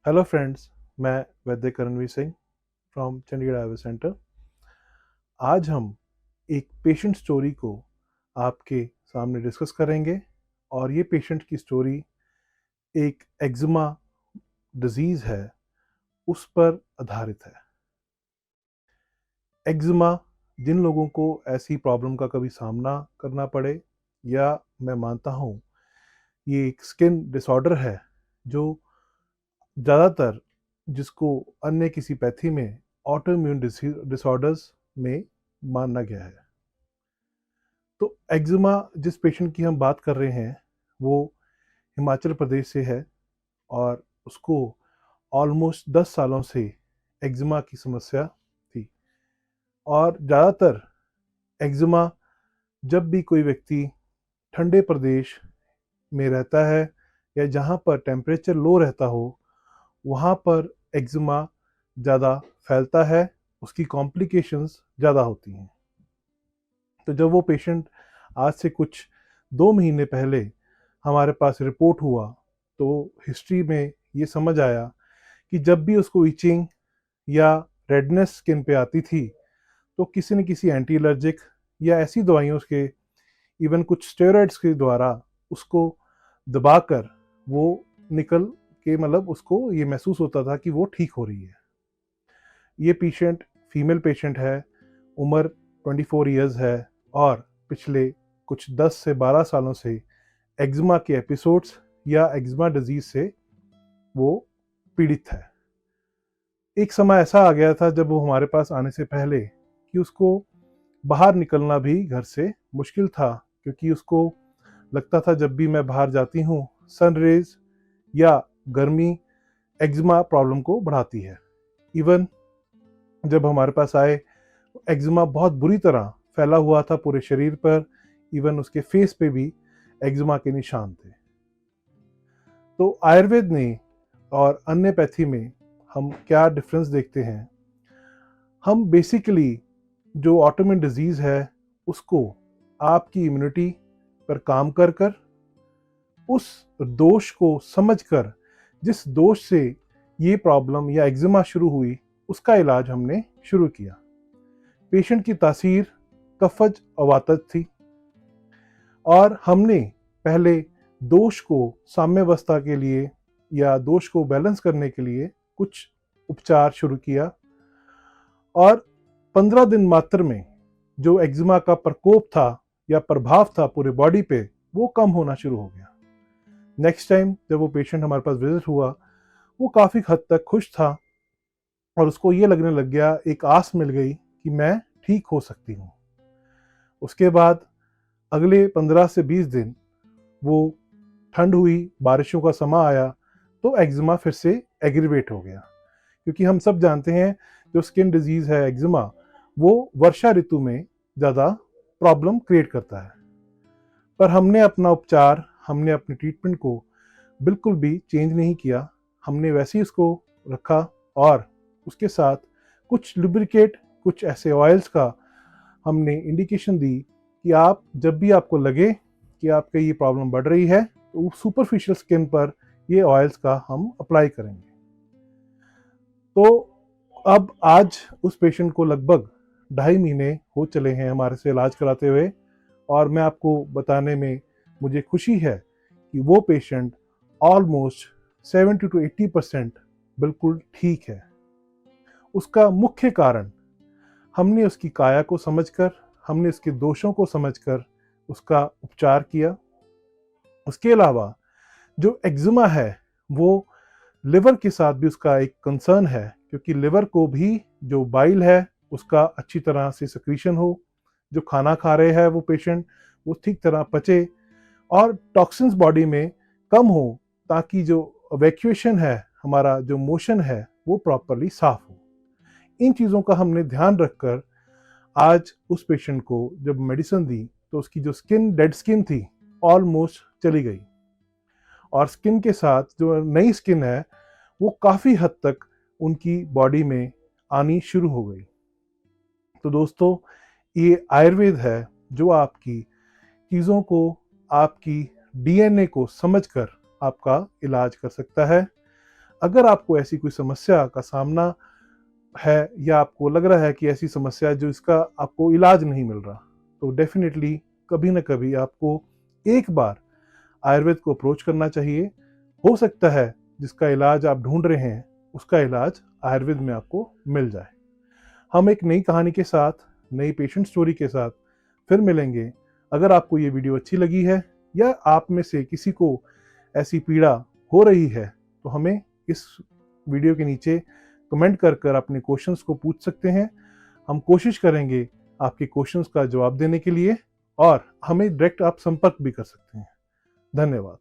Hello friends, मैं वैद्य Karanvir Singh from Chandigarh Ayurveda centre. आज हम एक पेशेंट स्टोरी को आपके सामने डिस्कस करेंगे और ये पेशेंट की स्टोरी एक एक्जिमा डिजीज़ है उस पर आधारित है। एक्जिमा, जिन लोगों को ऐसी प्रॉब्लम का कभी सामना करना पड़े या मैं मानता हूँ ये एक स्किन डिसऑर्डर है जो ज़्यादातर जिसको अन्य किसी पैथी में ऑटो इम्यून डिसऑर्डर्स में माना गया है। तो एक्जिमा जिस पेशेंट की हम बात कर रहे हैं वो हिमाचल प्रदेश से है और उसको ऑलमोस्ट 10 सालों से एक्जिमा की समस्या थी। और ज़्यादातर एक्जिमा जब भी कोई व्यक्ति ठंडे प्रदेश में रहता है या जहाँ पर टेम्परेचर लो रहता हो वहाँ पर एक्जिमा ज़्यादा फैलता है, उसकी कॉम्प्लिकेशंस ज़्यादा होती हैं। तो जब वो पेशेंट आज से कुछ 2 महीने पहले हमारे पास रिपोर्ट हुआ तो हिस्ट्री में ये समझ आया कि जब भी उसको इचिंग या रेडनेस स्किन पे आती थी तो किसी न किसी एंटी एलर्जिक या ऐसी दवाइयों के इवन कुछ स्टेरॉइड्स के द्वारा उसको दबाकर वो निकल के मतलब उसको ये महसूस होता था कि वो ठीक हो रही है। ये पेशेंट फीमेल पेशेंट है, उम्र 24 इयर्स है और पिछले कुछ 10 से 12 सालों से एक्जिमा के एपिसोड्स या एक्जिमा डिजीज से वो पीड़ित है। एक समय ऐसा आ गया था जब वो हमारे पास आने से पहले कि उसको बाहर निकलना भी घर से मुश्किल था, क्योंकि उसको लगता था जब भी मैं बाहर जाती हूँ सन रेज या गर्मी एक्जिमा प्रॉब्लम को बढ़ाती है। इवन जब हमारे पास आए एक्जिमा बहुत बुरी तरह फैला हुआ था पूरे शरीर पर, इवन उसके फेस पे भी एक्जिमा के निशान थे। तो आयुर्वेद ने और अन्य पैथी में हम क्या डिफरेंस देखते हैं, हम बेसिकली जो ऑटोइम्यून डिजीज़ है उसको आपकी इम्यूनिटी पर काम कर कर उस दोष को समझकर जिस दोष से ये प्रॉब्लम या एक्जिमा शुरू हुई उसका इलाज हमने शुरू किया। पेशेंट की तासीर कफज अवातज थी और हमने पहले दोष को साम्यावस्था के लिए या दोष को बैलेंस करने के लिए कुछ उपचार शुरू किया और 15 दिन मात्र में जो एक्जिमा का प्रकोप था या प्रभाव था पूरे बॉडी पे वो कम होना शुरू हो गया। नेक्स्ट टाइम जब वो पेशेंट हमारे पास विजिट हुआ वो काफ़ी हद तक खुश था और उसको ये लगने लग गया, एक आस मिल गई कि मैं ठीक हो सकती हूँ। उसके बाद अगले 15 से 20 दिन वो ठंड हुई, बारिशों का समय आया तो एक्जिमा फिर से एग्रीवेट हो गया, क्योंकि हम सब जानते हैं जो स्किन डिजीज़ है एक्जिमा वो वर्षा ऋतु में ज़्यादा प्रॉब्लम क्रिएट करता है। पर हमने अपना उपचार, हमने अपनी ट्रीटमेंट को बिल्कुल भी चेंज नहीं किया, हमने वैसे ही उसको रखा और उसके साथ कुछ लुब्रिकेट, कुछ ऐसे ऑयल्स का हमने इंडिकेशन दी कि आप जब भी आपको लगे कि आपके ये प्रॉब्लम बढ़ रही है तो सुपरफिशियल स्किन पर ये ऑयल्स का हम अप्लाई करेंगे। तो अब आज उस पेशेंट को लगभग 2.5 महीने हो चले हैं हमारे से इलाज कराते हुए और मैं आपको बताने में मुझे खुशी है कि वो पेशेंट ऑलमोस्ट 70 to 80% बिल्कुल ठीक है। उसका मुख्य कारण हमने उसकी काया को समझकर, हमने उसके दोषों को समझकर उसका उपचार किया। उसके अलावा जो एक्जिमा है वो लिवर के साथ भी उसका एक कंसर्न है, क्योंकि लिवर को भी जो बाइल है उसका अच्छी तरह से सिक्रीशन हो, जो खाना खा रहे हैं वो पेशेंट वो ठीक तरह पचे और टॉक्सिन्स बॉडी में कम हो, ताकि जो इवैक्यूएशन है, हमारा जो मोशन है वो प्रॉपरली साफ हो। इन चीज़ों का हमने ध्यान रखकर आज उस पेशेंट को जब मेडिसिन दी तो उसकी जो स्किन, डेड स्किन थी, ऑलमोस्ट चली गई और स्किन के साथ जो नई स्किन है वो काफ़ी हद तक उनकी बॉडी में आनी शुरू हो गई। तो दोस्तों, ये आयुर्वेद है जो आपकी चीज़ों को, आपकी डीएनए को समझकर आपका इलाज कर सकता है। अगर आपको ऐसी कोई समस्या का सामना है या आपको लग रहा है कि ऐसी समस्या है जो इसका आपको इलाज नहीं मिल रहा, तो डेफिनेटली कभी ना कभी आपको एक बार आयुर्वेद को अप्रोच करना चाहिए। हो सकता है जिसका इलाज आप ढूंढ रहे हैं उसका इलाज आयुर्वेद में आपको मिल जाए। हम एक नई कहानी के साथ, नई पेशेंट स्टोरी के साथ फिर मिलेंगे। अगर आपको ये वीडियो अच्छी लगी है या आप में से किसी को ऐसी पीड़ा हो रही है तो हमें इस वीडियो के नीचे कमेंट कर कर अपने क्वेश्चंस को पूछ सकते हैं। हम कोशिश करेंगे आपके क्वेश्चंस का जवाब देने के लिए, और हमें डायरेक्ट आप संपर्क भी कर सकते हैं। धन्यवाद।